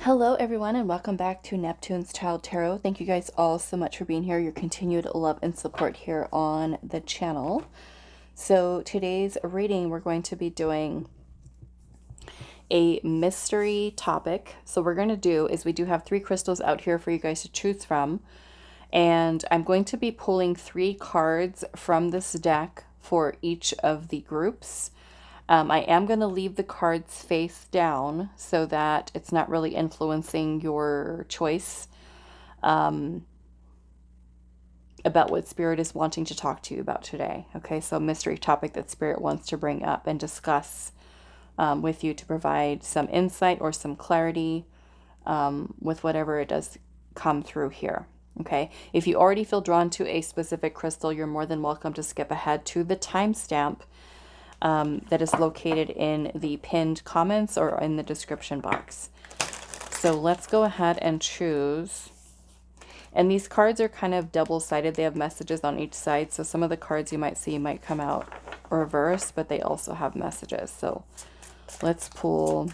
Hello, everyone, and welcome back to Neptune's Child Tarot. Thank you guys all so much for being here, your continued love and support here on the channel. So today's reading, we're going to be doing a mystery topic. So what we're going to do is we do have 3 crystals out here for you guys to choose from. And I'm going to be pulling 3 cards from this deck for each of the groups. I am going to leave the cards face down so that it's not really influencing your choice about what Spirit is wanting to talk to you about today. Okay, so mystery topic that Spirit wants to bring up and discuss with you to provide some insight or some clarity with whatever it does come through here. Okay, if you already feel drawn to a specific crystal, you're more than welcome to skip ahead to the timestamp that is located in the pinned comments or in the description box. So let's go ahead and choose. And these cards are kind of double-sided. They have messages on each side. So some of the cards you might see might come out reversed, but they also have messages. So let's pull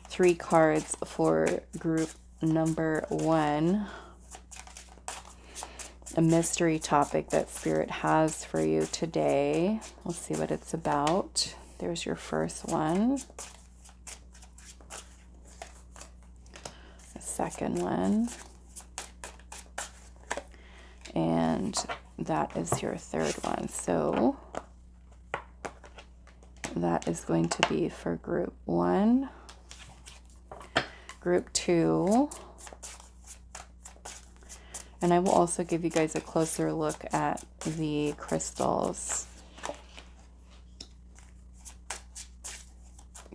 3 cards for group number 1. A mystery topic that Spirit has for you today. Let's see what it's about. There's your first one. The second one. And that is your third one. So that is going to be for group 1. Group 2. And I will also give you guys a closer look at the crystals.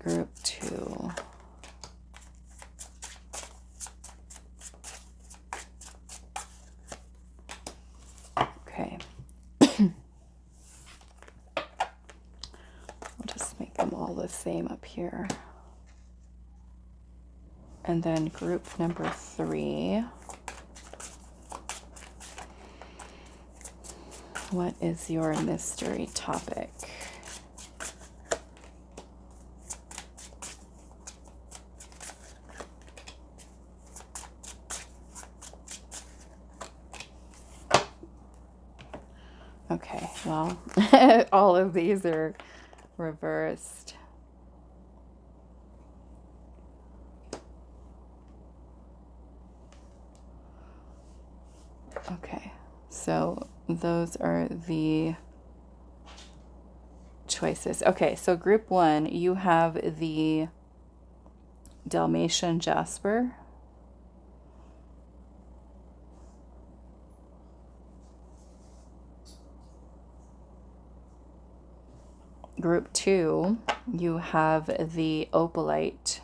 Group 2. Okay. I'll just make them all the same up here. And then group number 3. What is your mystery topic? Okay, well, all of these are reversed. Okay, so those are the choices. Okay, so group 1, you have the Dalmatian Jasper. Group 2, you have the Opalite.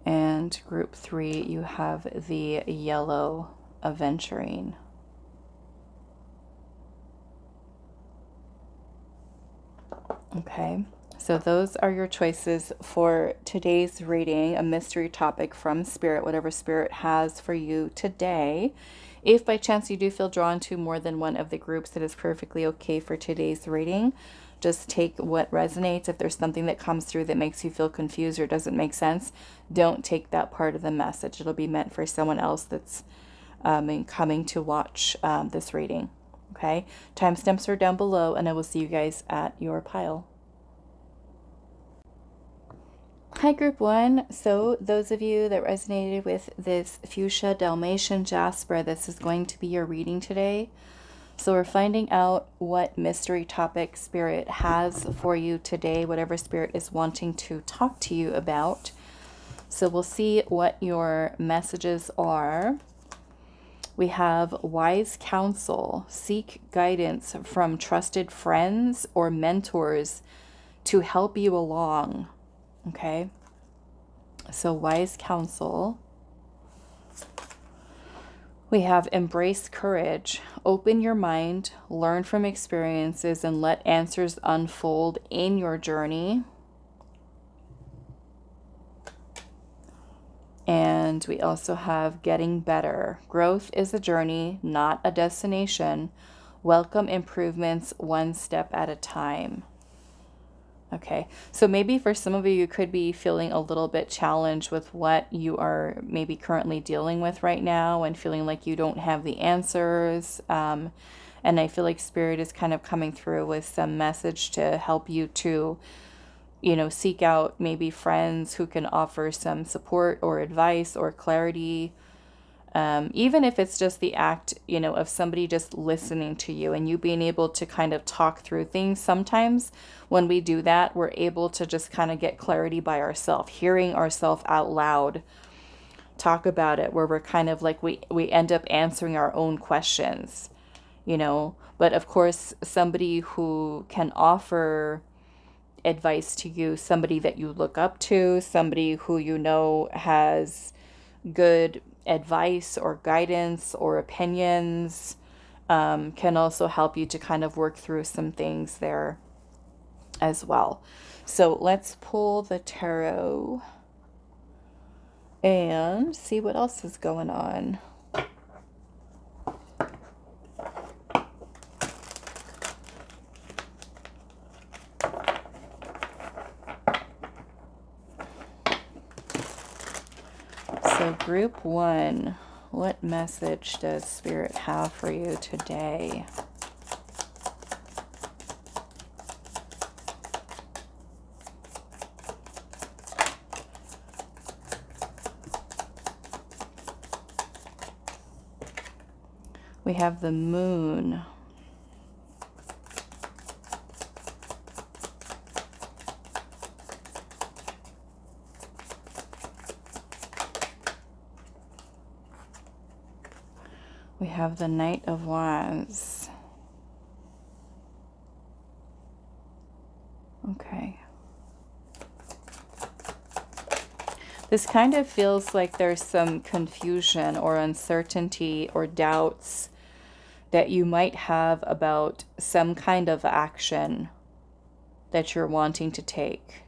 And group 3, you have the yellow Aventurine. Okay, so those are your choices for today's reading, a mystery topic from Spirit, whatever Spirit has for you today. If by chance you do feel drawn to more than one of the groups, that is perfectly okay for today's reading. Just take what resonates. If there's something that comes through that makes you feel confused or doesn't make sense, don't take that part of the message. It'll be meant for someone else that's coming to watch this reading. Okay, timestamps are down below, and I will see you guys at your pile. Hi, group 1. So those of you that resonated with this Fuschia Dalmatian Jasper, this is going to be your reading today. So we're finding out what mystery topic Spirit has for you today, whatever Spirit is wanting to talk to you about. So we'll see what your messages are. We have wise counsel. Seek guidance from trusted friends or mentors to help you along. Okay, so wise counsel. We have embrace courage. Open your mind, learn from experiences, and let answers unfold in your journey. And we also have getting better. Growth is a journey, not a destination. Welcome improvements one step at a time. Okay, so maybe for some of you, you could be feeling a little bit challenged with what you are maybe currently dealing with right now and feeling like you don't have the answers. And I feel like Spirit is kind of coming through with some message to help you to, you know, seek out maybe friends who can offer some support or advice or clarity. Even if it's just the act, you know, of somebody just listening to you and you being able to kind of talk through things. Sometimes when we do that, we're able to just kind of get clarity by ourselves, hearing ourselves out loud talk about it, where we're kind of like, we end up answering our own questions, you know. But of course, somebody who can offer advice to you, somebody that you look up to, somebody who you know has good advice or guidance or opinions, can also help you to kind of work through some things there as well. So let's pull the tarot and see what else is going on. So group 1, what message does Spirit have for you today? We have the Moon. We have the Knight of Wands. Okay. This kind of feels like there's some confusion or uncertainty or doubts that you might have about some kind of action that you're wanting to take.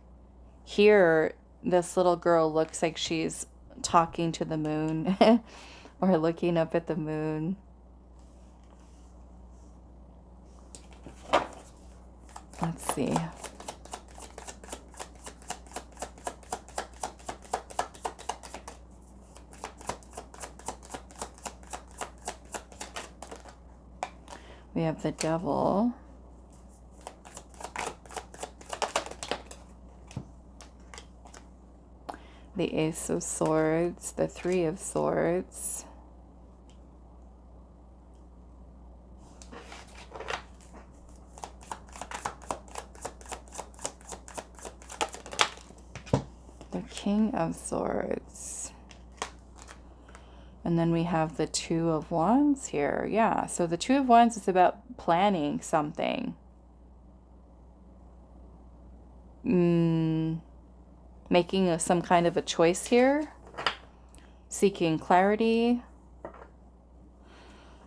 Here, this little girl looks like she's talking to the moon or looking up at the moon. Let's see. We have the Devil. The Ace of Swords, the Three of Swords. The King of Swords. And then we have the Two of Wands here. Yeah, so the Two of Wands is about planning something. Making some kind of a choice here. Seeking clarity.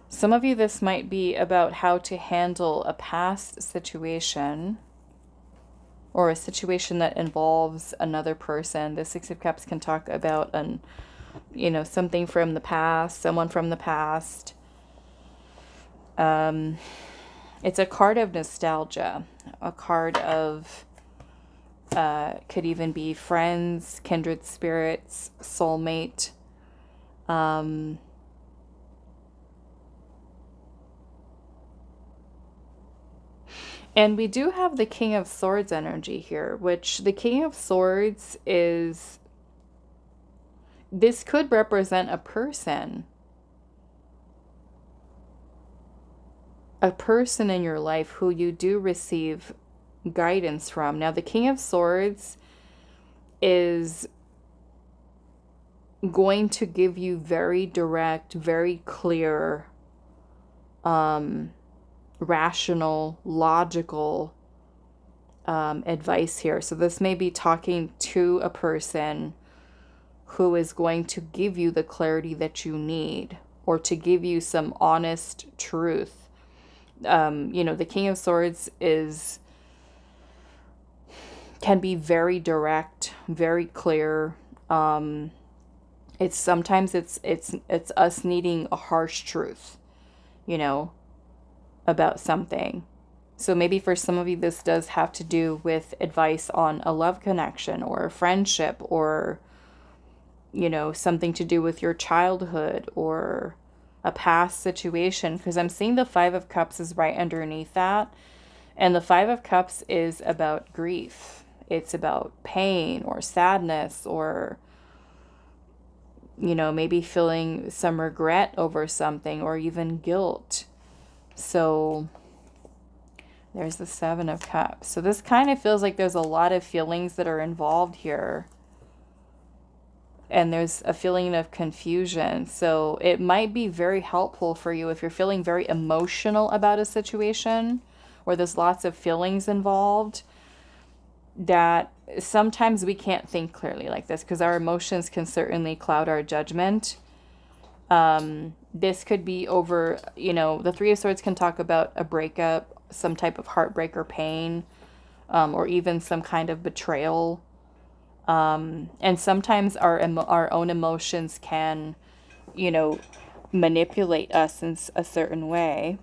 Some of you, this might be about how to handle a past situation or a situation that involves another person. The Six of Cups can talk about something from the past, someone from the past. It's a card of nostalgia, a card of, could even be friends, kindred spirits, soulmate. And we do have the King of Swords energy here, which the King of Swords is, this could represent a person in your life who you do receive guidance from. Now, the King of Swords is going to give you very direct, very clear, rational, logical advice here. So this may be talking to a person who is going to give you the clarity that you need, or to give you some honest truth. The King of Swords can be very direct, very clear. It's sometimes it's us needing a harsh truth, about something. So maybe for some of you, this does have to do with advice on a love connection or a friendship, or, you know, something to do with your childhood or a past situation. Because I'm seeing the Five of Cups is right underneath that. And the Five of Cups is about grief. It's about pain or sadness, or, you know, maybe feeling some regret over something, or even guilt. So there's the Seven of Cups. So this kind of feels like there's a lot of feelings that are involved here. And there's a feeling of confusion. So it might be very helpful for you if you're feeling very emotional about a situation, where there's lots of feelings involved, that sometimes we can't think clearly like this, because our emotions can certainly cloud our judgment. This could be over, you know, the Three of Swords can talk about a breakup, some type of heartbreak or pain, or even some kind of betrayal. And sometimes our own emotions can, you know, manipulate us in a certain way.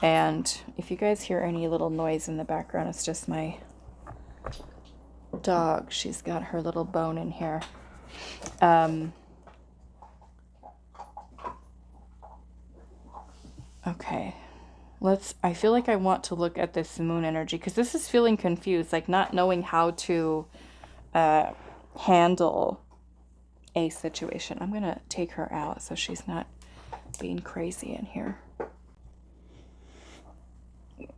And if you guys hear any little noise in the background, it's just my dog. She's got her little bone in here. Okay. I feel like I want to look at this moon energy, because this is feeling confused, like not knowing how to handle a situation. I'm going to take her out so she's not being crazy in here.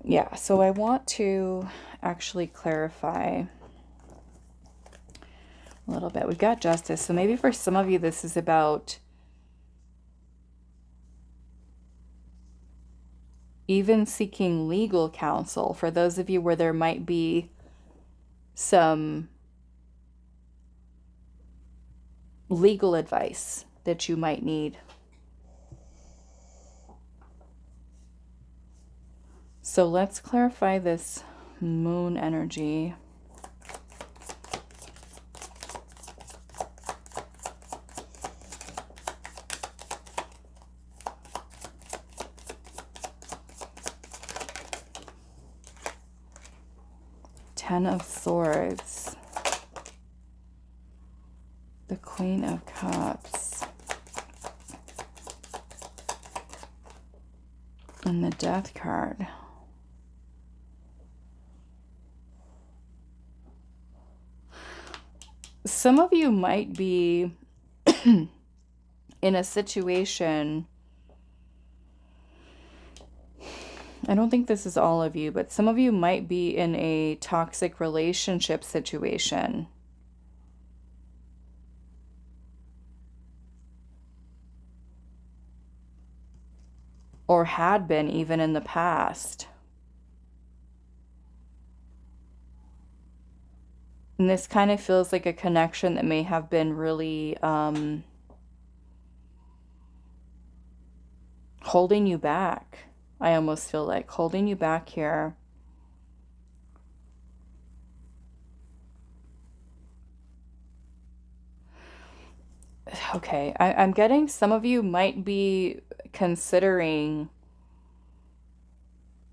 Yeah, so I want to actually clarify a little bit. We've got Justice. So maybe for some of you, this is about even seeking legal counsel. For those of you where there might be some legal advice that you might need. So let's clarify this moon energy. Ten of Swords. The Queen of Cups. And the Death card. Some of you might be in a situation, I don't think this is all of you, but some of you might be in a toxic relationship situation. Or had been even in the past. And this kind of feels like a connection that may have been really holding you back. I almost feel like holding you back here. Okay, I'm getting some of you might be considering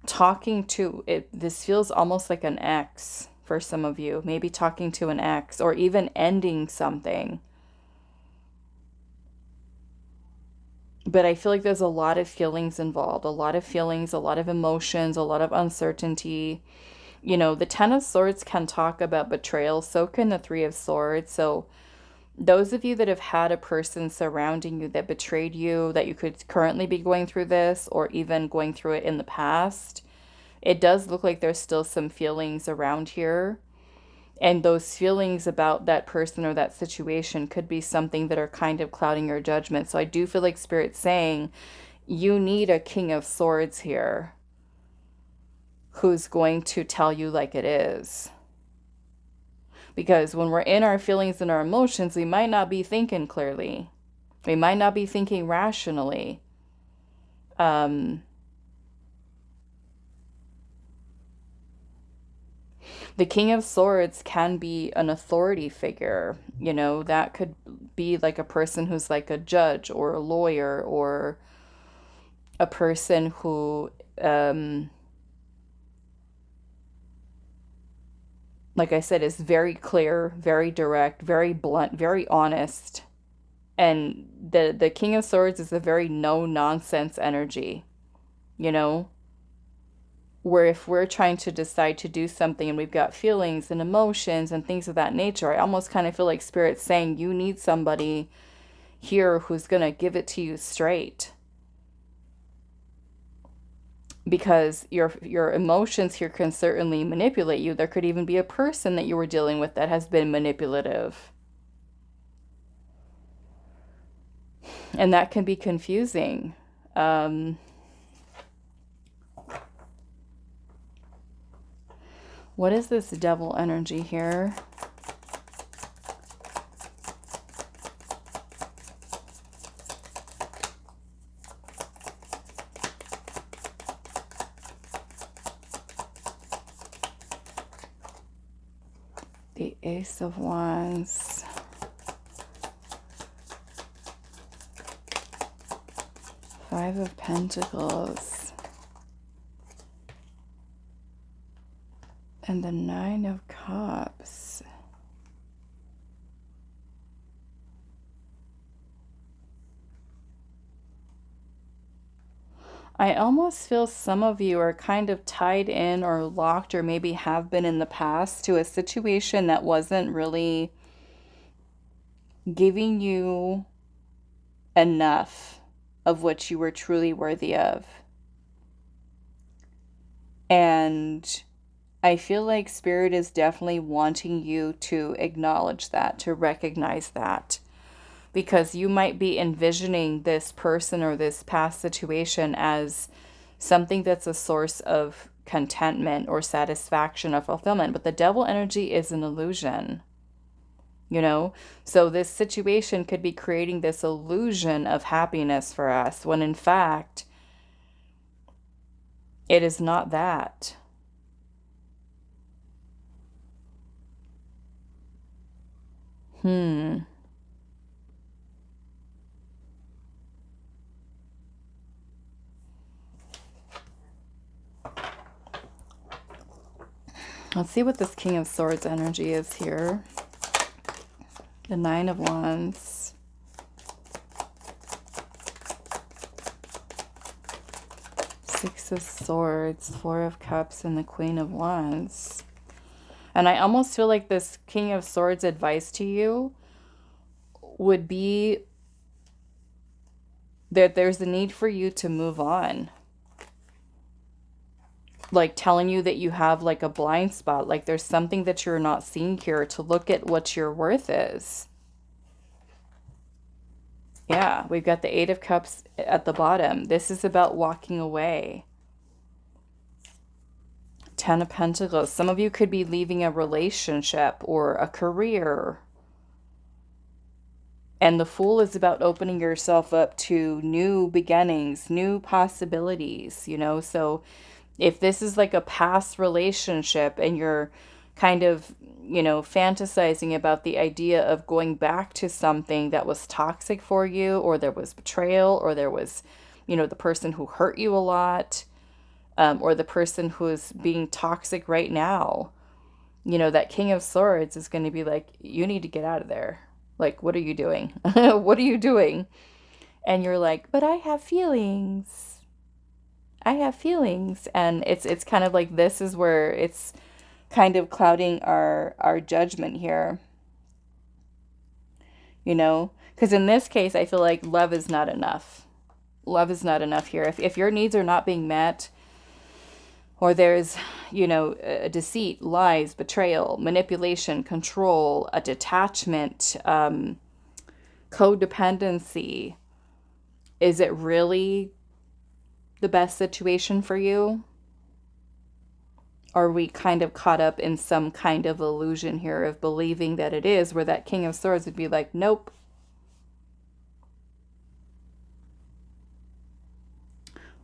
talking to it. This feels almost like an ex for some of you. Maybe talking to an ex, or even ending something. But I feel like there's a lot of feelings involved, a lot of feelings, a lot of emotions, a lot of uncertainty. You know, the Ten of Swords can talk about betrayal, so can the Three of Swords. So those of you that have had a person surrounding you that betrayed you, that you could currently be going through this, or even going through it in the past, it does look like there's still some feelings around here. And those feelings about that person or that situation could be something that are kind of clouding your judgment. So I do feel like Spirit's saying you need a King of Swords here who's going to tell you like it is. Because when we're in our feelings and our emotions, we might not be thinking clearly. We might not be thinking rationally. The King of Swords can be an authority figure. You know, that could be like a person who's like a judge or a lawyer, or a person who, like I said, is very clear, very direct, very blunt, very honest. And the King of Swords is a very no nonsense energy, you know, where if we're trying to decide to do something and we've got feelings and emotions and things of that nature, I almost kind of feel like Spirit's saying you need somebody here who's going to give it to you straight. Because your emotions here can certainly manipulate you. There could even be a person that you were dealing with that has been manipulative. And that can be confusing. What is this devil energy here? The Ace of Wands. Five of Pentacles. And the Nine of Cups. I almost feel some of you are kind of tied in or locked or maybe have been in the past to a situation that wasn't really giving you enough of what you were truly worthy of. And I feel like Spirit is definitely wanting you to acknowledge that, to recognize that. Because you might be envisioning this person or this past situation as something that's a source of contentment or satisfaction or fulfillment. But the devil energy is an illusion, you know? So this situation could be creating this illusion of happiness for us, when in fact, it is not that. Let's see what this King of Swords energy is here. The Nine of Wands. Six of Swords, Four of Cups, and the Queen of Wands. And I almost feel like this King of Swords advice to you would be that there's a need for you to move on. Like telling you that you have like a blind spot, like there's something that you're not seeing here, to look at what your worth is. Yeah, we've got the Eight of Cups at the bottom. This is about walking away. Ten of Pentacles. Some of you could be leaving a relationship or a career. And the Fool is about opening yourself up to new beginnings, new possibilities, you know? So if this is like a past relationship and you're kind of, you know, fantasizing about the idea of going back to something that was toxic for you, or there was betrayal, or there was, you know, the person who hurt you a lot, or the person who's being toxic right now, you know, that King of Swords is going to be like, you need to get out of there. Like, what are you doing? What are you doing? And you're like, but I have feelings. I have feelings. And it's kind of like, this is where it's kind of clouding our judgment here. You know? Because in this case, I feel like love is not enough. Love is not enough here. If your needs are not being met, or there's, you know, a deceit, lies, betrayal, manipulation, control, a detachment, codependency, is it really the best situation for you? Are we kind of caught up in some kind of illusion here of believing that it is, where that King of Swords would be like, nope.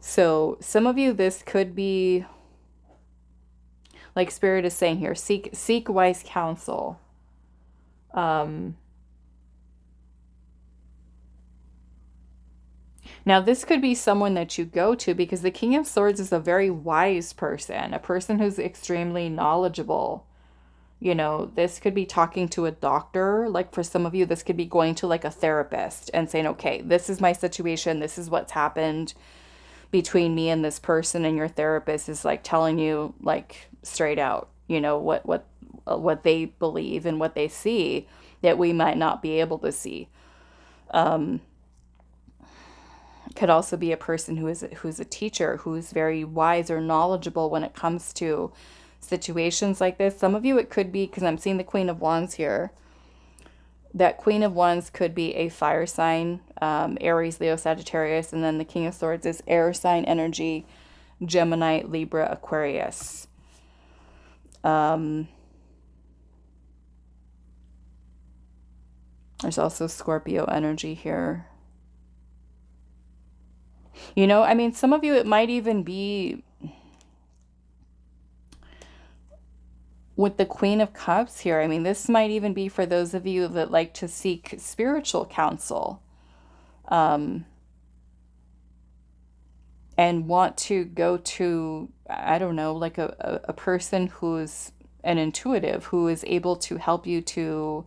So some of you, this could be, like Spirit is saying here, seek wise counsel. Now, this could be someone that you go to, because the King of Swords is a very wise person, a person who's extremely knowledgeable. You know, this could be talking to a doctor. Like for some of you, this could be going to like a therapist and saying, okay, this is my situation. This is what's happened between me and this person. And your therapist is like telling you like straight out, you know, what they believe and what they see that we might not be able to see. Could also be a person who's a teacher, who's very wise or knowledgeable when it comes to situations like this. Some of you, it could be, because I'm seeing the Queen of Wands here, that Queen of Wands could be a fire sign, Aries, Leo, Sagittarius, and then the King of Swords is air sign energy, Gemini, Libra, Aquarius. There's also Scorpio energy here. You know, I mean, some of you, it might even be with the Queen of Cups here. I mean, this might even be for those of you that like to seek spiritual counsel, and want to go to, I don't know, like a person who's an intuitive, who is able to help you to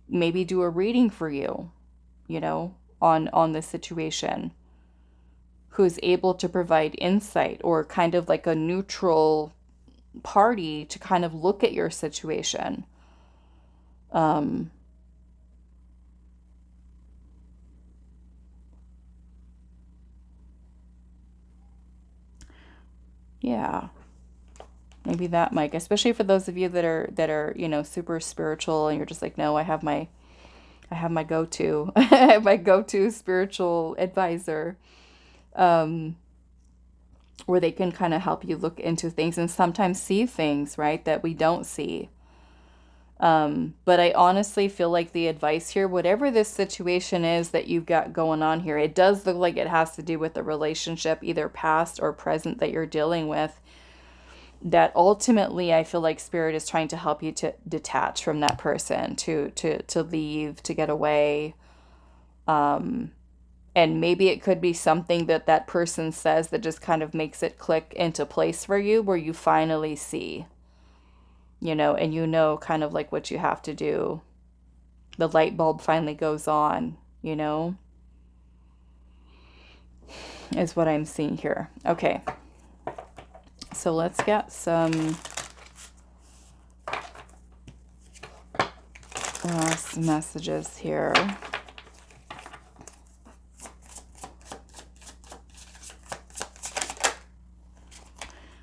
maybe do a reading for you, you know, on this situation, who's able to provide insight or kind of like a neutral party to kind of look at your situation. Yeah, maybe that, Mike, especially for those of you that are, you know, super spiritual and you're just like, no, I have my go-to, I have my go-to spiritual advisor, where they can kind of help you look into things and sometimes see things, right, that we don't see. But I honestly feel like the advice here, whatever this situation is that you've got going on here, it does look like it has to do with the relationship, either past or present, that you're dealing with, that ultimately I feel like Spirit is trying to help you to detach from that person, to leave, to get away. And maybe it could be something that that person says that just kind of makes it click into place for you, where you finally see, you know, and you know kind of like what you have to do. The light bulb finally goes on, you know, is what I'm seeing here. Okay. So let's get some last messages here.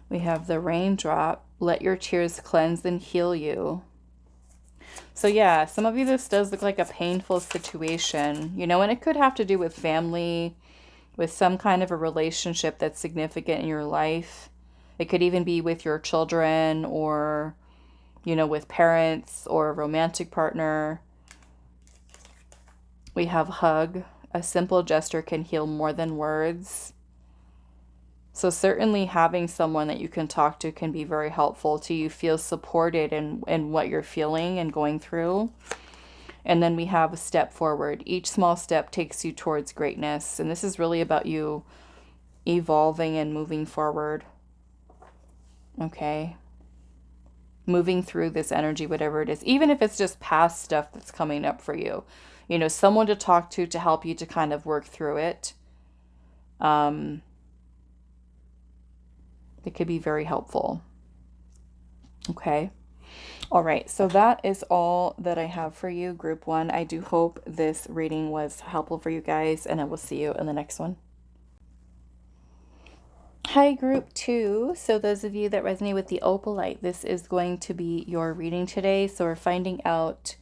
We have the raindrop. Let your tears cleanse and heal you. So yeah, some of you, this does look like a painful situation, you know, and it could have to do with family, with some kind of a relationship that's significant in your life. It could even be with your children, or, you know, with parents or a romantic partner. We have hug. A simple gesture can heal more than words. So certainly having someone that you can talk to can be very helpful to you feel supported in what you're feeling and going through. And then we have a step forward. Each small step takes you towards greatness. And this is really about you evolving and moving forward. Okay. Moving through this energy, whatever it is, even if it's just past stuff that's coming up for you, you know, someone to talk to help you to kind of work through it. It could be very helpful. Okay. All right. So that is all that I have for you, Group 1. I do hope this reading was helpful for you guys, and I will see you in the next one. Hi, Group 2. So those of you that resonate with the Opalite, this is going to be your reading today. So we're finding out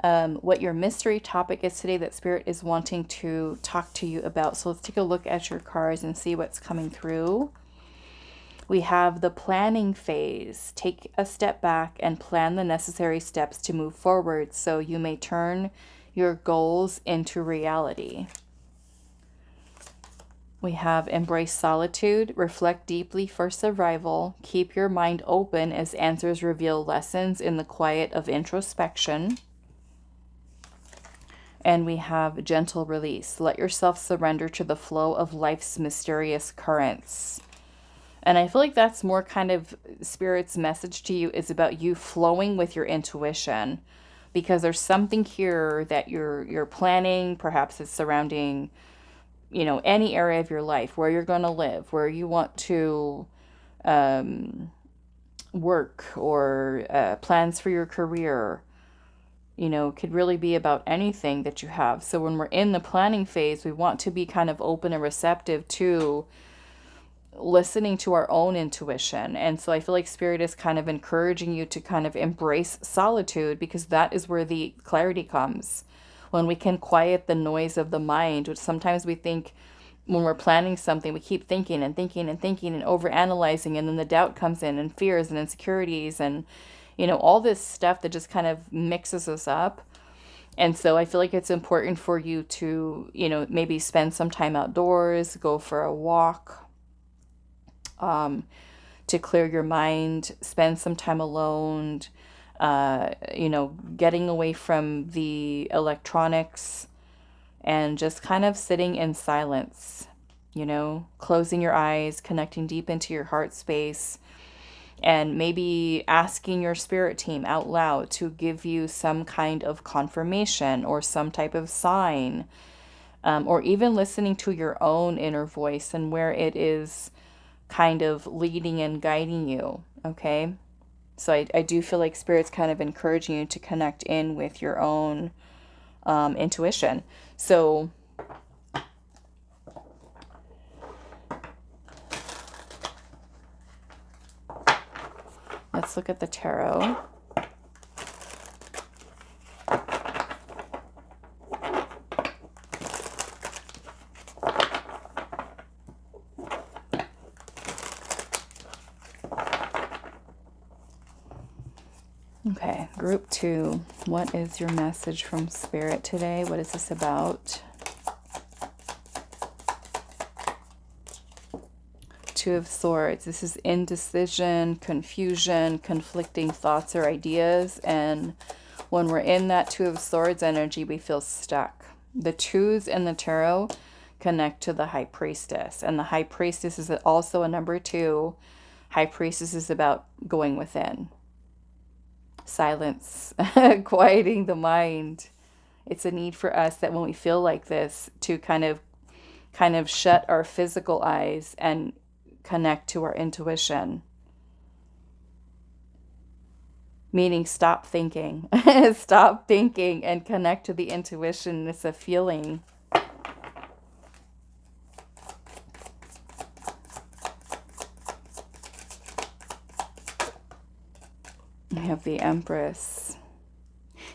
what your mystery topic is today that Spirit is wanting to talk to you about. So let's take a look at your cards and see what's coming through. We have the planning phase. Take a step back and plan the necessary steps to move forward so you may turn your goals into reality. We have embrace solitude. Reflect deeply for survival. Keep your mind open as answers reveal lessons in the quiet of introspection. And we have gentle release. Let yourself surrender to the flow of life's mysterious currents. And I feel like that's more kind of Spirit's message to you, is about you flowing with your intuition, because there's something here that you're planning. Perhaps it's surrounding, you know, any area of your life, where you're going to live, where you want to work, or plans for your career. You know, could really be about anything that you have. So when we're in the planning phase, we want to be kind of open and receptive to listening to our own intuition. And so I feel like Spirit is kind of encouraging you to kind of embrace solitude, because that is where the clarity comes. When we can quiet the noise of the mind, which sometimes we think when we're planning something, we keep thinking and thinking and thinking and overanalyzing, and then the doubt comes in, and fears and insecurities, and, you know, all this stuff that just kind of mixes us up. And so I feel like it's important for you to, you know, maybe spend some time outdoors, go for a walk, to clear your mind, spend some time alone, you know, getting away from the electronics, and just kind of sitting in silence, you know, closing your eyes, connecting deep into your heart space, and maybe asking your spirit team out loud to give you some kind of confirmation or some type of sign, or even listening to your own inner voice and where it is kind of leading and guiding you. Okay, so I do feel like Spirit's kind of encouraging you to connect in with your own intuition. So let's look at the tarot. Okay, group 2. What is your message from Spirit today? What is this about? Two of Swords. This is indecision, confusion, conflicting thoughts or ideas. And when we're in that Two of Swords energy, we feel stuck. The twos in the tarot connect to the High Priestess. And the High Priestess is also a number 2. High Priestess is about going within. Silence, quieting the mind. It's a need for us that when we feel like this, to kind of shut our physical eyes and connect to our intuition. Meaning stop thinking. Stop thinking and connect to the intuition. It's a feeling. We have the Empress.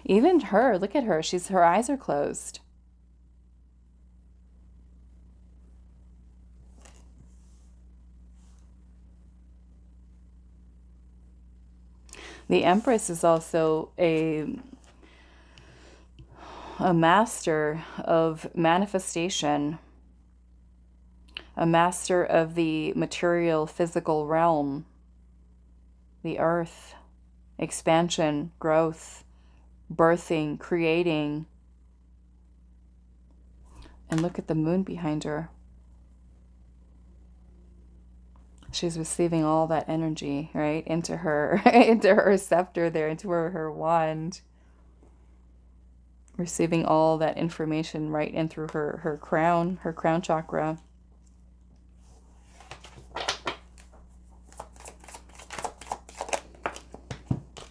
Even her, look at her. Her eyes are closed. The Empress is also a master of manifestation, a master of the material physical realm, the earth, expansion, growth, birthing, creating. And look at the moon behind her. She's receiving all that energy, right, into her into her scepter there, into her wand. Receiving all that information right in through her crown chakra.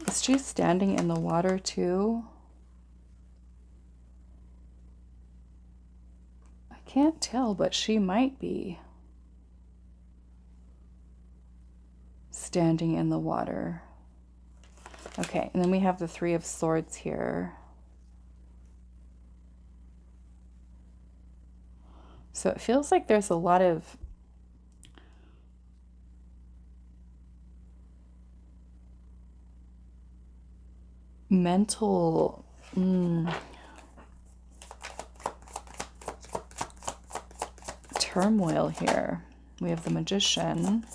Is she standing in the water too? I can't tell, but she might be standing in the water. Okay, and then we have the Three of Swords here. So it feels like there's a lot of mental turmoil here. We have the Magician.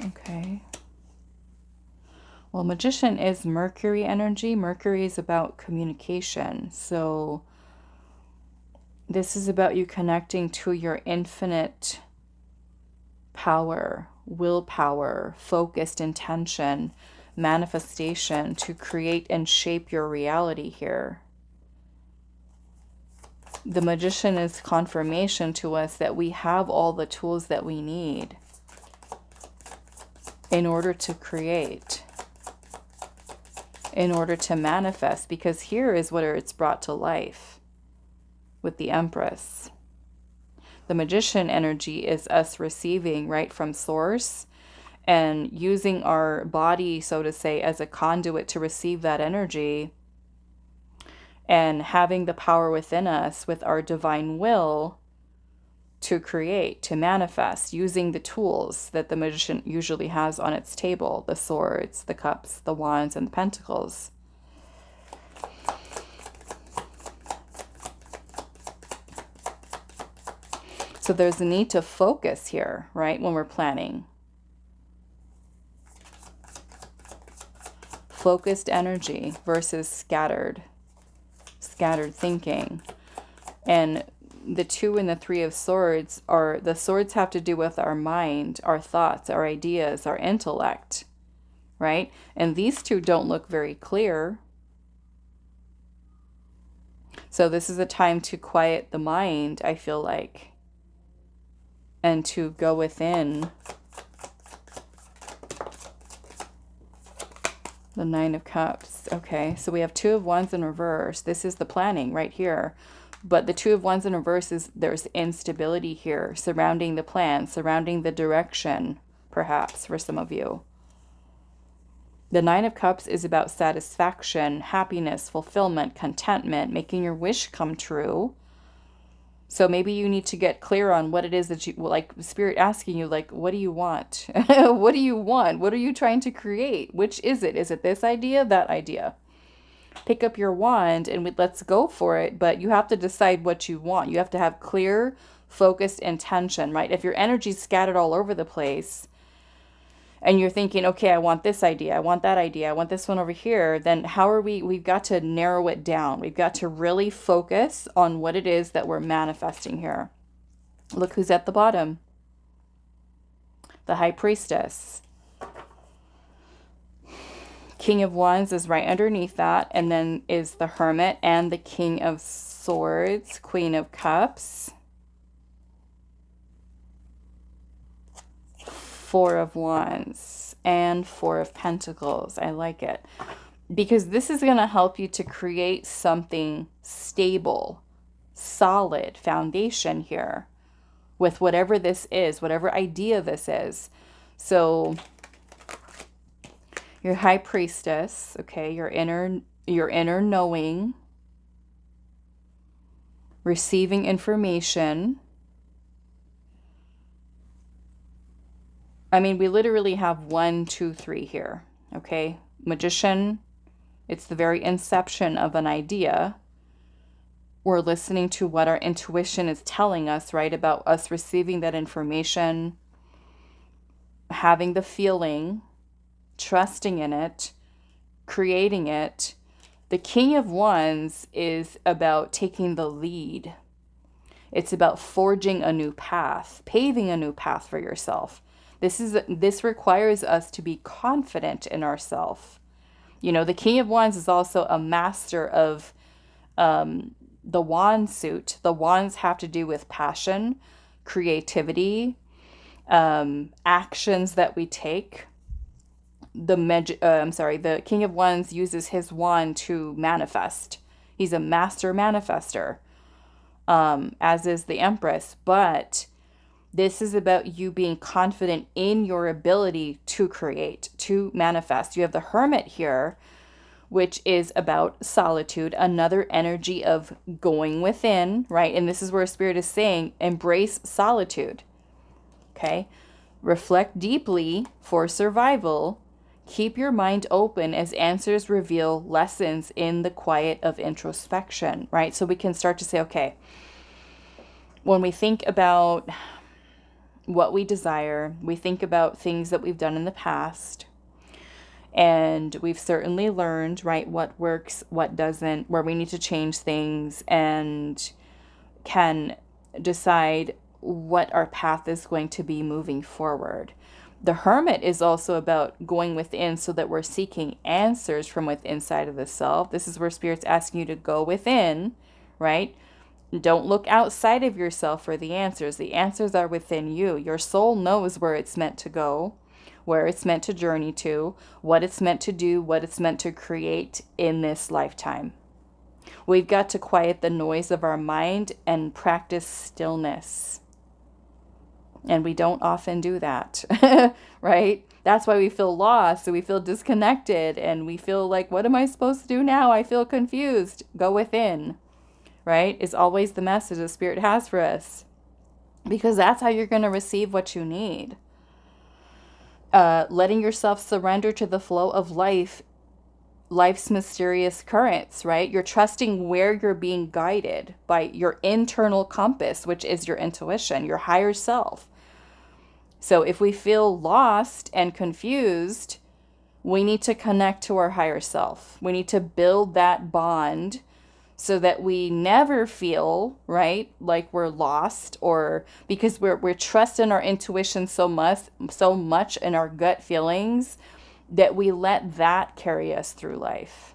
Okay. Well, Magician is Mercury energy. Mercury is about communication. So this is about you connecting to your infinite power, willpower, focused intention, manifestation to create and shape your reality here. The Magician is confirmation to us that we have all the tools that we need in order to create, in order to manifest, because here is where it's brought to life with the Empress. The Magician energy is us receiving right from source and using our body, so to say, as a conduit to receive that energy, and having the power within us with our divine will to create, to manifest, using the tools that the Magician usually has on its table, the swords, the cups, the wands, and the pentacles. So there's a need to focus here, right, when we're planning. Focused energy versus scattered thinking. And the 2 and the 3 of swords are, the swords have to do with our mind, our thoughts, our ideas, our intellect, right? And these 2 don't look very clear. So this is a time to quiet the mind, I feel like, and to go within. The 9 of Cups. Okay, so we have 2 of Wands in reverse. This is the planning right here. But the 2 of Wands in reverse is, there's instability here surrounding the plan, surrounding the direction, perhaps, for some of you. The 9 of Cups is about satisfaction, happiness, fulfillment, contentment, making your wish come true. So maybe you need to get clear on what it is that you, like Spirit asking you, like, what do you want? What do you want? What are you trying to create? Which is it? Is it this idea, that idea? Pick up your wand and let's go for it. But you have to decide what you want. You have to have clear, focused intention, right? If your energy's scattered all over the place and you're thinking, okay, I want this idea, I want that idea, I want this one over here, then how are we've got to narrow it down. We've got to really focus on what it is that we're manifesting here. Look who's at the bottom. The High Priestess. King of Wands is right underneath that, and then is the Hermit and the King of Swords, Queen of Cups. 4 of Wands and 4 of Pentacles. I like it because this is going to help you to create something stable, solid foundation here with whatever this is, whatever idea this is. So your High Priestess, okay, your inner knowing, receiving information. I mean, we literally have 1, 2, 3 here, okay? Magician, it's the very inception of an idea. We're listening to what our intuition is telling us, right? About us receiving that information, having the feeling, trusting in it, creating it. The King of Wands is about taking the lead. It's about forging a new path, paving a new path for yourself. This requires us to be confident in ourselves. You know, the King of Wands is also a master of the wand suit. The wands have to do with passion, creativity, actions that we take. The King of Wands uses his wand to manifest. He's a master manifester, as is the Empress. But this is about you being confident in your ability to create, to manifest. You have the Hermit here, which is about solitude, another energy of going within, right? And this is where Spirit is saying, embrace solitude, okay? Reflect deeply for survival. Keep your mind open as answers reveal lessons in the quiet of introspection, right? So we can start to say, okay, when we think about what we desire, we think about things that we've done in the past, And we've certainly learned, right, what works, what doesn't, where we need to change things, and can decide what our path is going to be moving forward. The Hermit is also about going within so that we're seeking answers from within inside of the self. This is where Spirit's asking you to go within, right? Don't look outside of yourself for the answers. The answers are within you. Your soul knows where it's meant to go, where it's meant to journey to, what it's meant to do, what it's meant to create in this lifetime. We've got to quiet the noise of our mind and practice stillness. And we don't often do that, right? That's why we feel lost, and we feel disconnected, and we feel like, what am I supposed to do now? I feel confused. Go within, right? Is always the message the Spirit has for us, because that's how you're going to receive what you need. Letting yourself surrender to the flow of life's mysterious currents, right? You're trusting where you're being guided by your internal compass, which is your intuition, your higher self. So if we feel lost and confused, we need to connect to our higher self. We need to build that bond so that we never feel, right, like we're lost, or because we're trusting our intuition so much in our gut feelings that we let that carry us through life,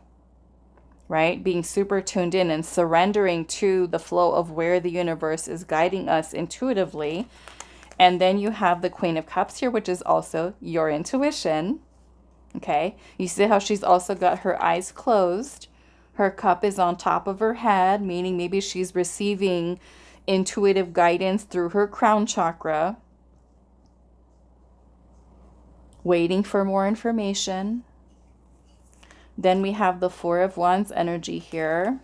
right? Being super tuned in and surrendering to the flow of where the universe is guiding us intuitively. And then you have the Queen of Cups here, which is also your intuition. Okay. You see how she's also got her eyes closed. Her cup is on top of her head, meaning maybe she's receiving intuitive guidance through her crown chakra, waiting for more information. Then we have the Four of Wands energy here,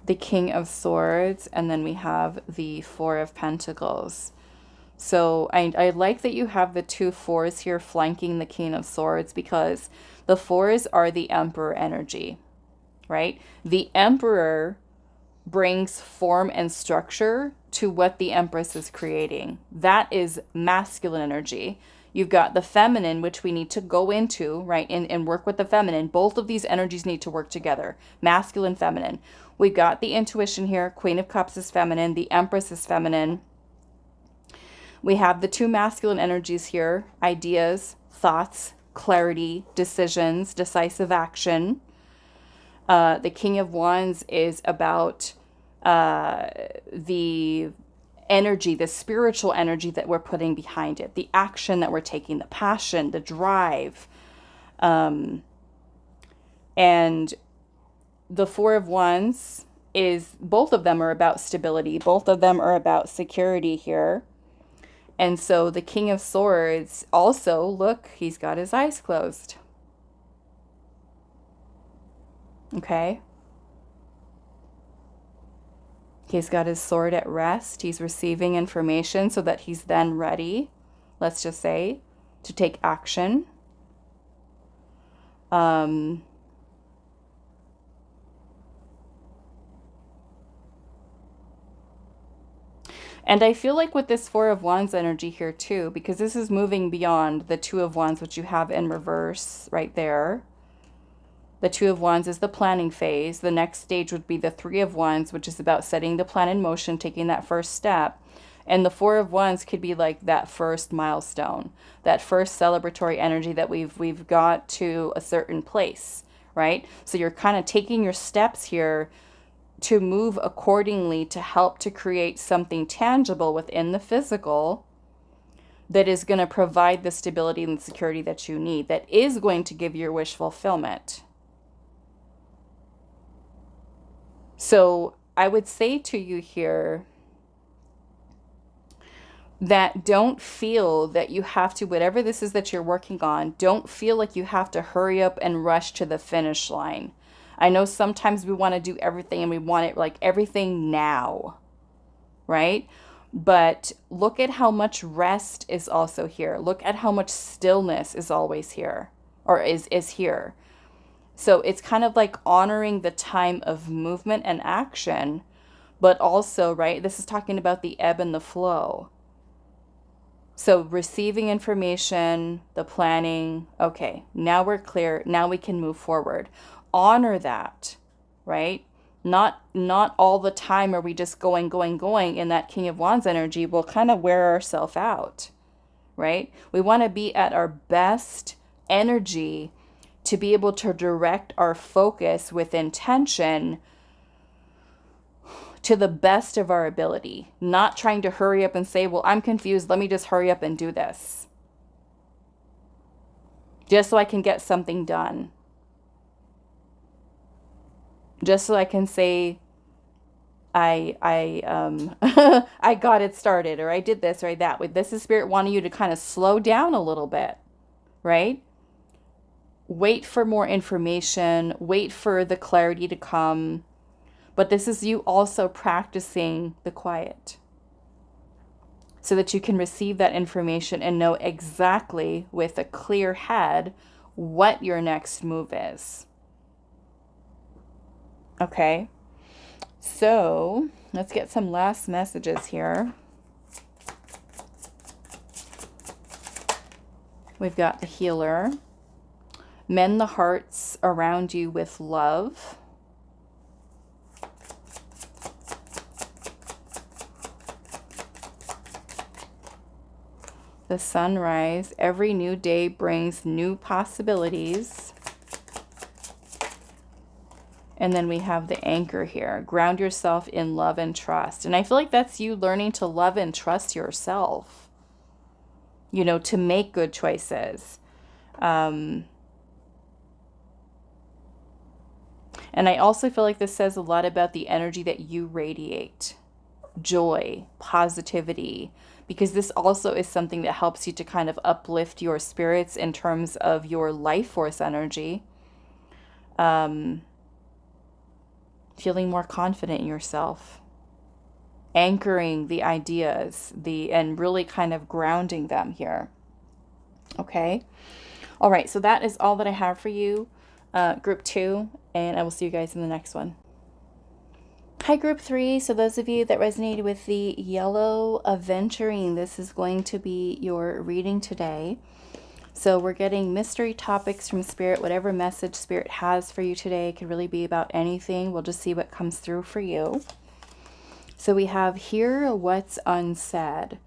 the King of Swords, and then we have the Four of Pentacles. So I like that you have the two fours here flanking the King of Swords, because the fours are the Emperor energy, right? The Emperor brings form and structure to what the Empress is creating. That is masculine energy. You've got the feminine, which we need to go into, right, and work with the feminine. Both of these energies need to work together, masculine, feminine. We've got the intuition here. Queen of Cups is feminine. The Empress is feminine. We have the two masculine energies here, ideas, thoughts, clarity, decisions, decisive action. The King of Wands is about the energy, the spiritual energy that we're putting behind it, the action that we're taking, the passion, the drive. And the Four of Wands is, both of them are about stability. Both of them are about security here. And so the King of Swords also, look, he's got his eyes closed. Okay. He's got his sword at rest. He's receiving information so that he's then ready, let's just say, to take action. And I feel like with this Four of Wands energy here too, because this is moving beyond the Two of Wands, which you have in reverse right there. The Two of Wands is the planning phase. The next stage would be the Three of Wands, which is about setting the plan in motion, taking that first step. And the Four of Wands could be like that first milestone, that first celebratory energy that we've got to a certain place, right? So you're kind of taking your steps here to move accordingly to help to create something tangible within the physical that is going to provide the stability and security that you need, that is going to give your wish fulfillment. So I would say to you here that don't feel that you have to, whatever this is that you're working on, don't feel like you have to hurry up and rush to the finish line. I know sometimes we want to do everything and we want it like everything now, right? But look at how much rest is also here. Look at how much stillness is always here, or is here. So it's kind of like honoring the time of movement and action, but also, right, this is talking about the ebb and the flow. So receiving information, the planning, okay, now we're clear. Now we can move forward. Honor that, right? Not all the time are we just going in that King of Wands energy. We'll kind of wear ourselves out, right? We want to be at our best energy to be able to direct our focus with intention to the best of our ability, not trying to hurry up and say, well, I'm confused. Let me just hurry up and do this just so I can get something done. Just so I can say, I I got it started, or I did this or that. This is Spirit wanting you to kind of slow down a little bit, right? Wait for more information, wait for the clarity to come. But this is you also practicing the quiet so that you can receive that information and know exactly with a clear head what your next move is. Okay, so let's get some last messages here. We've got the healer. Mend the hearts around you with love. The sunrise. Every new day brings new possibilities. And then we have the anchor here. Ground yourself in love and trust. And I feel like that's you learning to love and trust yourself. You know, to make good choices. And I also feel like this says a lot about the energy that you radiate. Joy, positivity, because this also is something that helps you to kind of uplift your spirits in terms of your life force energy. Feeling more confident in yourself. Anchoring the ideas, and really kind of grounding them here. Okay. All right. So that is all that I have for you, group 2, and I will see you guys in the next one. Hi, group 3. So those of you that resonated with the yellow Aventurine, this is going to be your reading today. So we're getting mystery topics from Spirit. Whatever message Spirit has for you today could really be about anything. We'll just see what comes through for you. So we have hear what's unsaid.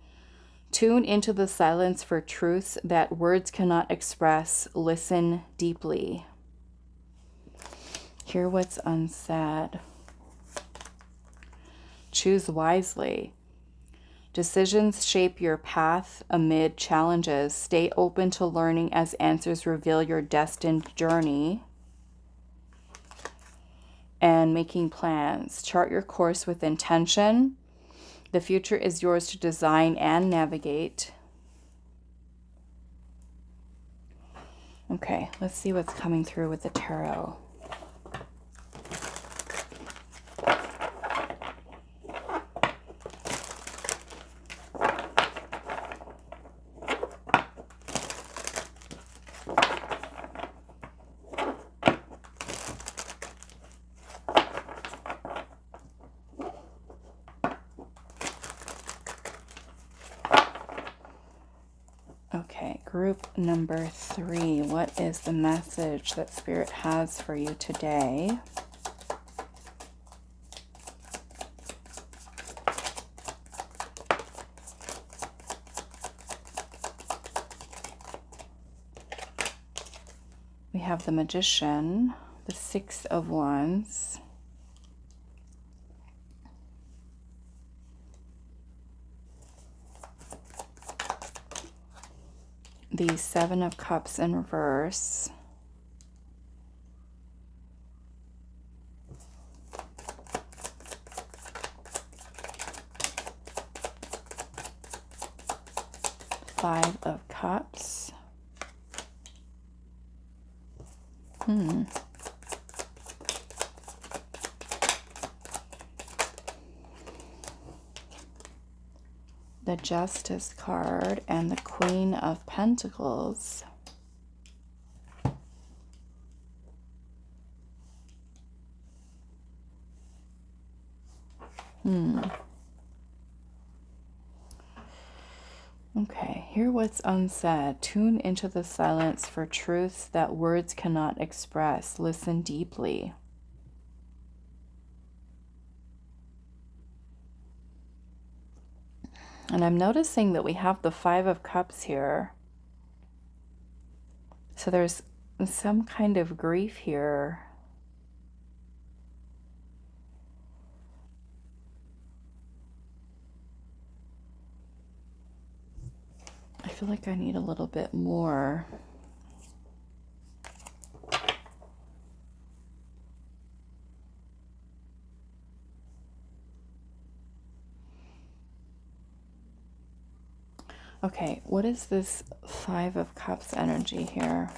Tune into the silence for truths that words cannot express. Listen deeply. Hear what's unsaid. Choose wisely. Decisions shape your path amid challenges. Stay open to learning as answers reveal your destined journey. And making plans. Chart your course with intention. The future is yours to design and navigate. Okay, let's see what's coming through with the tarot. Okay, group number 3. What is the message that Spirit has for you today? We have the Magician, the 6 of Wands, the 7 of Cups in reverse, Five of Cups, the Justice card, and the Queen of Pentacles. Okay, Hear what's unsaid. Tune into the silence for truths that words cannot express. Listen deeply. And I'm noticing that we have the Five of Cups here. So there's some kind of grief here. I feel like I need a little bit more. Okay, what is this Five of Cups energy here?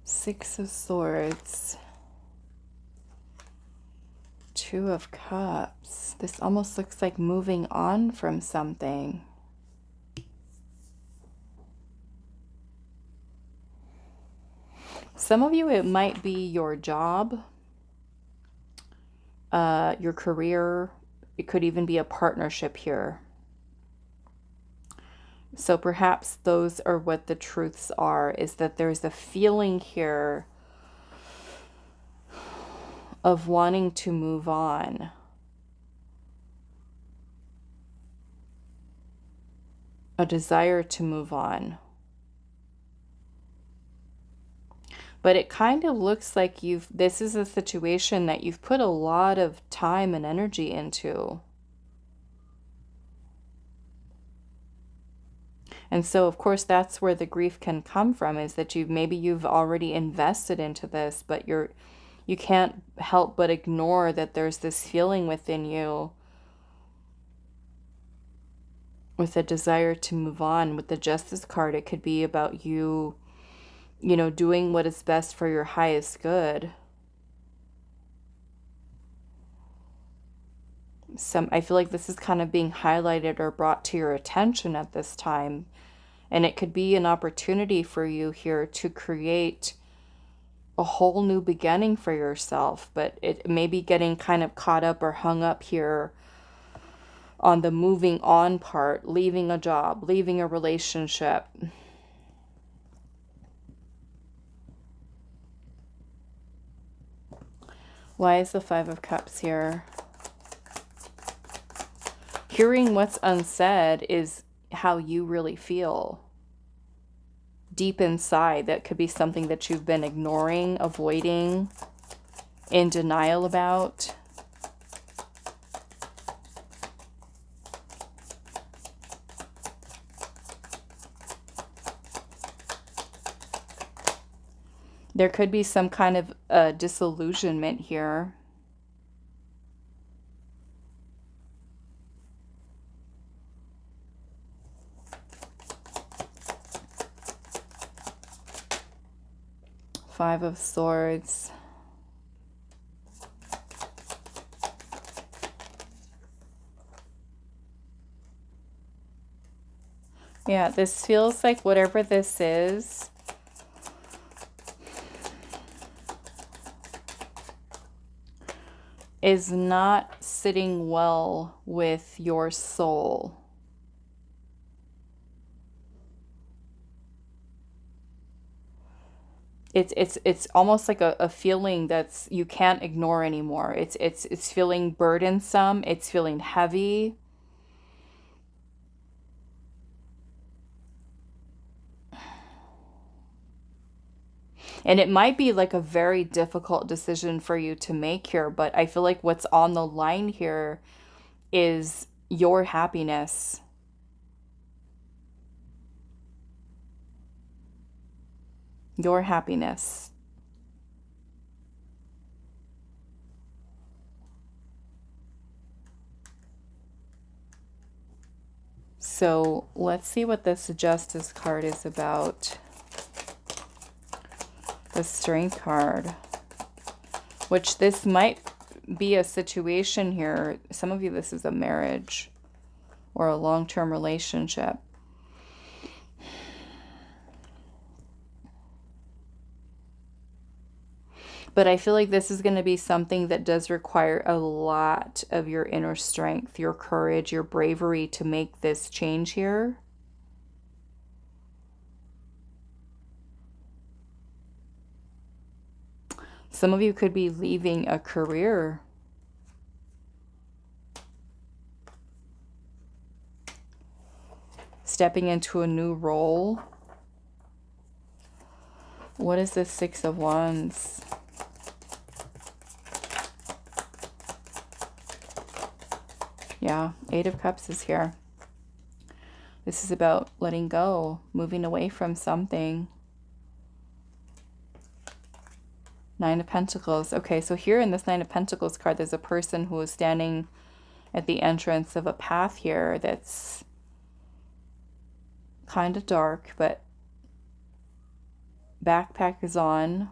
Six of Swords. Two of Cups. This almost looks like moving on from something. Some of you, it might be your job, your career. It could even be a partnership here. So perhaps those are what the truths are, is that there's a feeling here of wanting to move on. A desire to move on. But it kind of looks like this is a situation that you've put a lot of time and energy into. And so, of course, that's where the grief can come from, is that maybe you've already invested into this, but you can't help but ignore that there's this feeling within you with a desire to move on. With the Justice card, it could be about you know, doing what is best for your highest good. I feel like this is kind of being highlighted or brought to your attention at this time. And it could be an opportunity for you here to create a whole new beginning for yourself. But it may be getting kind of caught up or hung up here on the moving on part, leaving a job, leaving a relationship. Why is the Five of Cups here? Hearing what's unsaid is how you really feel. Deep inside, that could be something that you've been ignoring, avoiding, in denial about. There could be some kind of disillusionment here. Five of Swords. Yeah, this feels like whatever this is not sitting well with your soul. It's almost like a feeling that's you can't ignore anymore. It's feeling burdensome, it's feeling heavy. And it might be like a very difficult decision for you to make here, but I feel like what's on the line here is your happiness. Your happiness. So let's see what this Justice card is about. The Strength card, which this might be a situation here. Some of you, this is a marriage or a long-term relationship. But I feel like this is going to be something that does require a lot of your inner strength, your courage, your bravery to make this change here. Some of you could be leaving a career. Stepping into a new role. What is this Six of Wands? Yeah, Eight of Cups is here. This is about letting go, moving away from something. Nine of Pentacles. Okay, so here in this Nine of Pentacles card, there's a person who is standing at the entrance of a path here that's kind of dark, but backpack is on.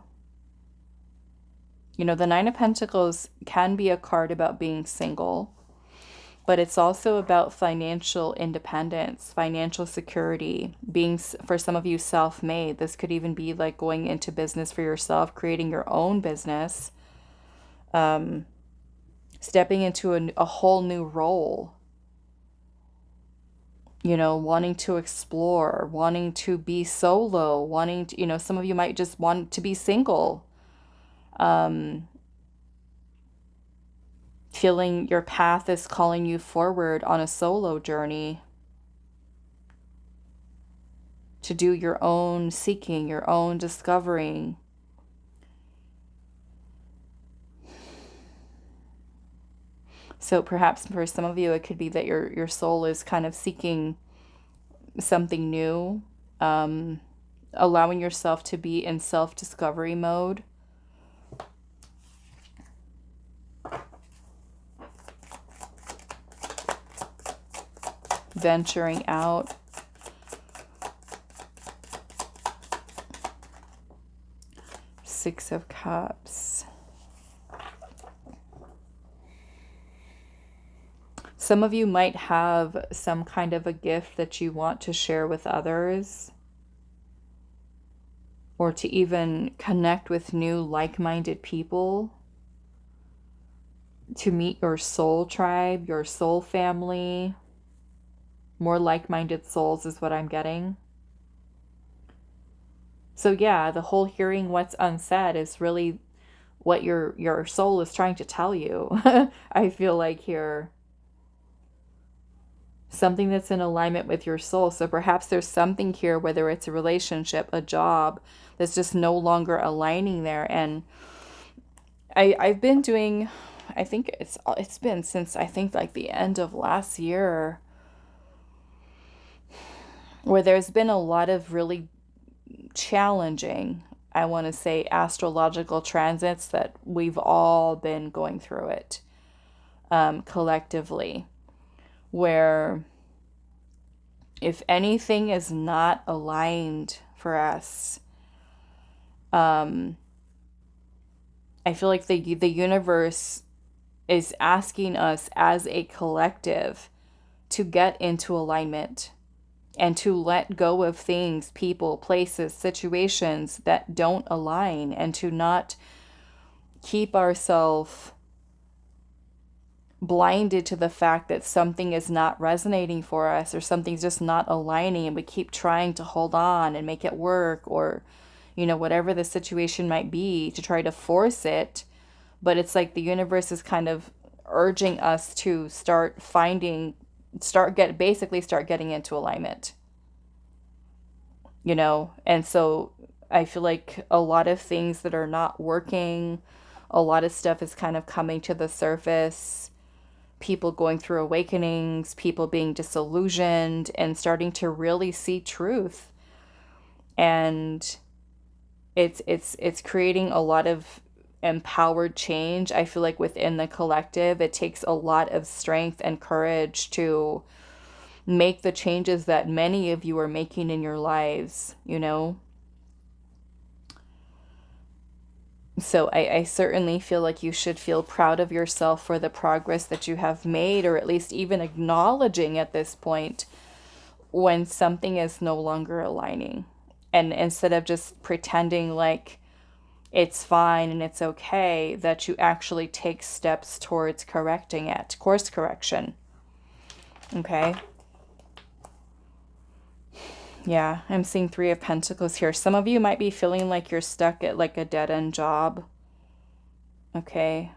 You know, the Nine of Pentacles can be a card about being single, but it's also about financial independence, financial security, being, for some of you, self-made. This could even be like going into business for yourself, creating your own business, stepping into a whole new role, you know, wanting to explore, wanting to be solo, wanting to, you know, some of you might just want to be single. Feeling your path is calling you forward on a solo journey to do your own seeking, your own discovering. So perhaps for some of you, it could be that your soul is kind of seeking something new, allowing yourself to be in self-discovery mode. Venturing out. Six of Cups. Some of you might have some kind of a gift that you want to share with others, or to even connect with new like-minded people, to meet your soul tribe, your soul family. More like-minded souls is what I'm getting. So yeah, the whole hearing what's unsaid is really what your soul is trying to tell you. I feel like here. Something that's in alignment with your soul. So perhaps there's something here, whether it's a relationship, a job, that's just no longer aligning there. And I've been doing, I think it's been since I think like the end of last year, where there's been a lot of really challenging, I want to say, astrological transits that we've all been going through it collectively, where if anything is not aligned for us, I feel like the universe is asking us as a collective to get into alignment and to let go of things, people, places, situations that don't align, and to not keep ourselves blinded to the fact that something is not resonating for us, or something's just not aligning, and we keep trying to hold on and make it work, or, you know, whatever the situation might be, to try to force it. But it's like the universe is kind of urging us to start getting into alignment, you know. And so I feel like a lot of things that are not working, a lot of stuff is kind of coming to the surface, people going through awakenings, people being disillusioned and starting to really see truth. And it's creating a lot of empowered change. I feel like within the collective, it takes a lot of strength and courage to make the changes that many of you are making in your lives, you know? So I certainly feel like you should feel proud of yourself for the progress that you have made, or at least even acknowledging at this point when something is no longer aligning. And instead of just pretending like it's fine and it's okay, that you actually take steps towards correcting it. Course correction. Okay. Yeah, I'm seeing Three of Pentacles here. Some of you might be feeling like you're stuck at like a dead-end job. Okay.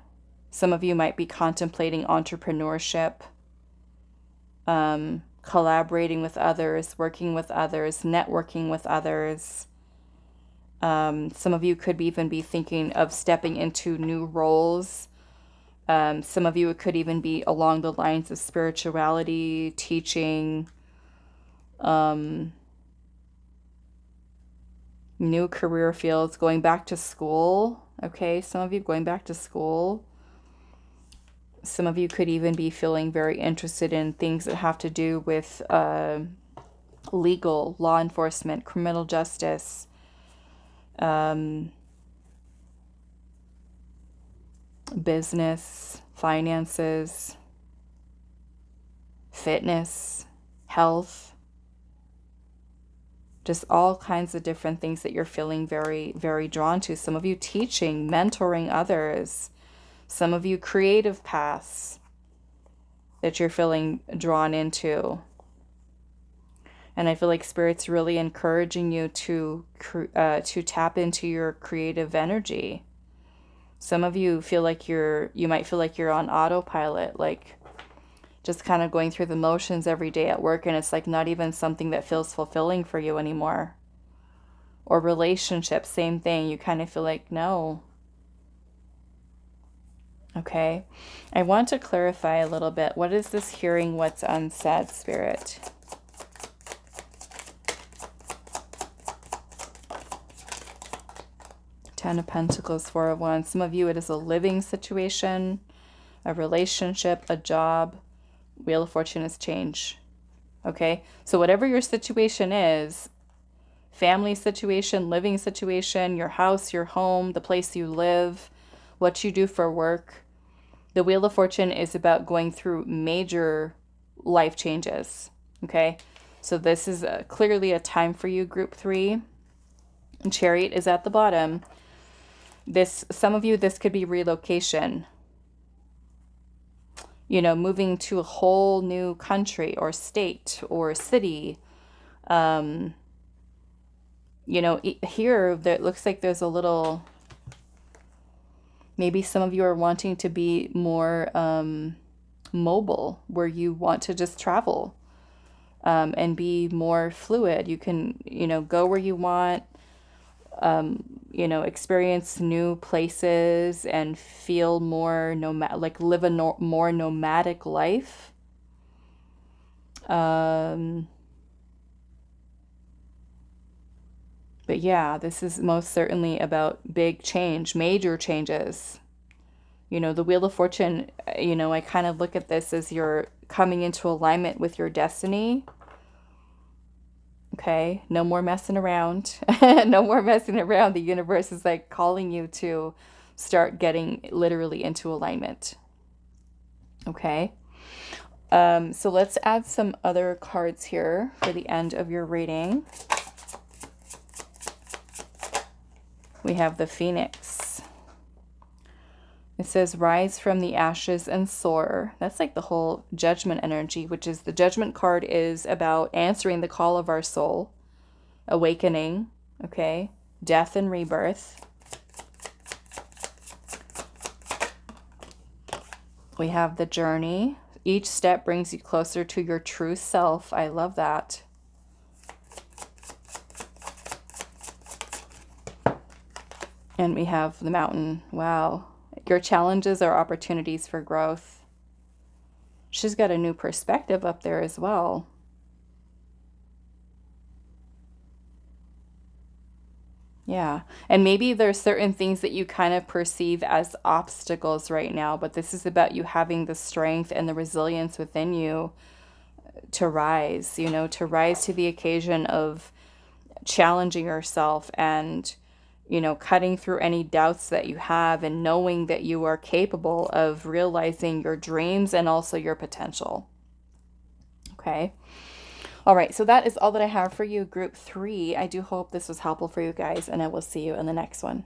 Some of you might be contemplating entrepreneurship, collaborating with others, working with others, networking with others. Some of you could even be thinking of stepping into new roles. Some of you, it could even be along the lines of spirituality, teaching, new career fields, going back to school. Okay, some of you going back to school. Some of you could even be feeling very interested in things that have to do with legal, law enforcement, criminal justice, business, finances, fitness, health, just all kinds of different things that you're feeling very, very drawn to. Some of you teaching, mentoring others. Some of you creative paths that you're feeling drawn into. And I feel like Spirit's really encouraging you to tap into your creative energy. Some of you feel like you might feel like you're on autopilot, like just kind of going through the motions every day at work, and it's like not even something that feels fulfilling for you anymore. Or relationships, same thing. You kind of feel like, no. Okay. I want to clarify a little bit. What is this hearing what's unsaid, Spirit? Ten of Pentacles, Four of Wands. Some of you, it is a living situation, a relationship, a job. Wheel of Fortune is change. Okay? So whatever your situation is, family situation, living situation, your house, your home, the place you live, what you do for work, the Wheel of Fortune is about going through major life changes. Okay? So this is clearly a time for you, Group 3. Chariot is at the bottom. Some of you, this could be relocation. You know, moving to a whole new country or state or city. You know, here, it looks like there's a little, maybe some of you are wanting to be more mobile, where you want to just travel and be more fluid. You can, you know, go where you want, you know, experience new places and feel more like live a more nomadic life. But yeah, this is most certainly about big change, major changes. You know, the Wheel of Fortune, you know, I kind of look at this as you're coming into alignment with your destiny. Okay, no more messing around. No more messing around. The universe is like calling you to start getting literally into alignment. Okay. So let's add some other cards here for the end of your reading. We have the Phoenix. It says, rise from the ashes and soar. That's like the whole judgment energy, which is the judgment card is about answering the call of our soul, awakening, okay, death and rebirth. We have the journey. Each step brings you closer to your true self. I love that. And we have the mountain. Wow. Your challenges are opportunities for growth. She's got a new perspective up there as well. Yeah. And maybe there's certain things that you kind of perceive as obstacles right now, but this is about you having the strength and the resilience within you to rise, you know, to rise to the occasion of challenging yourself and, you know, cutting through any doubts that you have and knowing that you are capable of realizing your dreams and also your potential. Okay. All right. So that is all that I have for you, Group 3. I do hope this was helpful for you guys, and I will see you in the next one.